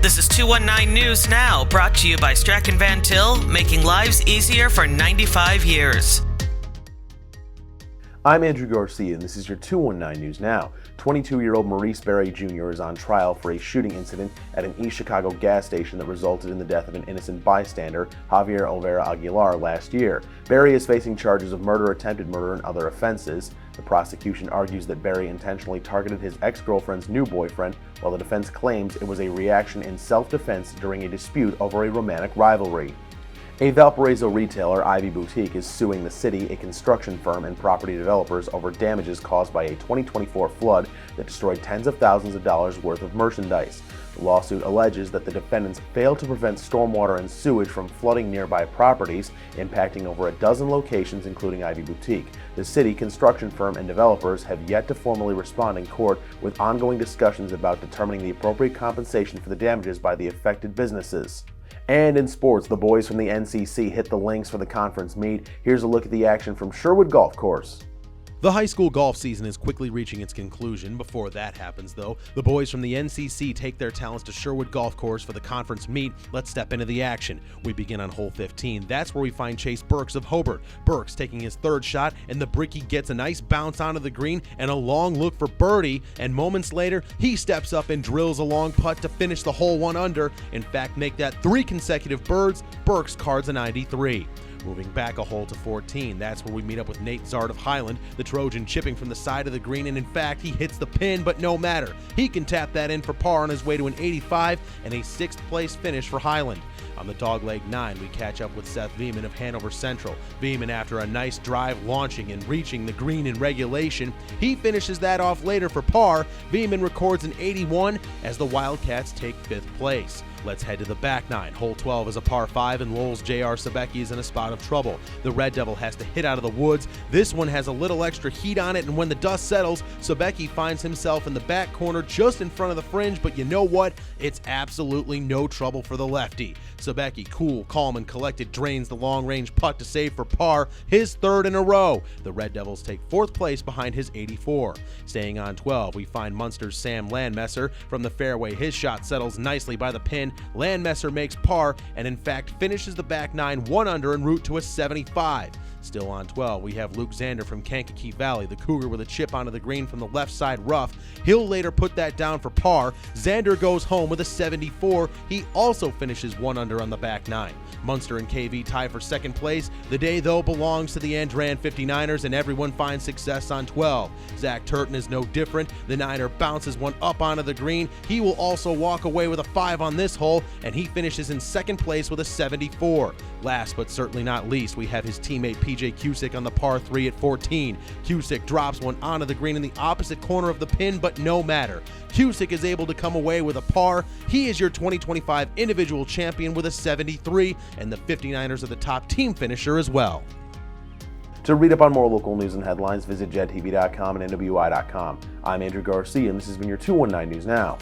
This is 219 News Now, brought to you by Strachan Van Til, making lives easier for 95 years. I'm Andrew Garcia, and this is your 219 News Now. 22-year-old Maurice Berry Jr. is on trial for a shooting incident at an East Chicago gas station that resulted in the death of an innocent bystander, Javier Olvera Aguilar, last year. Berry is facing charges of murder, attempted murder, and other offenses. The prosecution argues that Berry intentionally targeted his ex-girlfriend's new boyfriend, while the defense claims it was a reaction in self-defense during a dispute over a romantic rivalry. A Valparaiso retailer, Ivy Boutique, is suing the city, a construction firm, and property developers over damages caused by a 2024 flood that destroyed tens of thousands of dollars worth of merchandise. The lawsuit alleges that the defendants failed to prevent stormwater and sewage from flooding nearby properties, impacting over a dozen locations, including Ivy Boutique. The city, construction firm, and developers have yet to formally respond in court, with ongoing discussions about determining the appropriate compensation for the damages by the affected businesses. And in sports, the boys from the NCC hit the links for the conference meet. Here's a look at the action from Sherwood Golf Course. The high school golf season is quickly reaching its conclusion. Before that happens, though, the boys from the NCC take their talents to Sherwood Golf Course for the conference meet. Let's step into the action. We begin on hole 15. That's where we find Chase Burks of Hobart. Burks taking his third shot, and the brickie gets a nice bounce onto the green and a long look for birdie, and moments later, he steps up and drills a long putt to finish the hole 1 under. In fact, make that 3 consecutive birds. Burks cards a 93. Moving back a hole to 14, that's where we meet up with Nate Zard of Highland, the Trojan chipping from the side of the green, and in fact, he hits the pin, but no matter. He can tap that in for par on his way to an 85 and a 6th place finish for Highland. On the dogleg 9, we catch up with Seth Veman of Hanover Central. Veman, after a nice drive, launching and reaching the green in regulation, he finishes that off later for par. Veman records an 81 as the Wildcats take 5th place. Let's head to the back 9. Hole 12 is a par 5, and Lowell's J.R. Sebecki is in a spot of trouble. The Red Devil has to hit out of the woods. This one has a little extra heat on it, and when the dust settles, Sebecki finds himself in the back corner just in front of the fringe, but you know what? It's absolutely no trouble for the lefty. Sebecki, cool, calm, and collected, drains the long-range putt to save for par, his 3rd in a row. The Red Devils take 4th place behind his 84. Staying on 12, we find Munster's Sam Landmesser. From the fairway, his shot settles nicely by the pin. Landmesser makes par and in fact finishes the back 9 1 under en route to a 75. Still on 12, we have Luke Zander from Kankakee Valley, the Cougar with a chip onto the green from the left side rough. He'll later put that down for par. Zander goes home with a 74. He also finishes 1 under on the back 9. Munster and KV tie for 2nd place. The day, though, belongs to the Andran 59ers, and everyone finds success on 12. Zach Turton is no different. The Niner bounces one up onto the green. He will also walk away with a 5 on this hole, and he finishes in 2nd place with a 74. Last but certainly not least, we have his teammate PJ Cusick on the par 3 at 14. Cusick drops one onto the green in the opposite corner of the pin, but no matter. Cusick is able to come away with a par. He is your 2025 individual champion with a 73, and the 59ers are the top team finisher as well. To read up on more local news and headlines, visit jed-tv.com and nwi-com. I'm Andrew Garcia, and this has been your 219 News Now.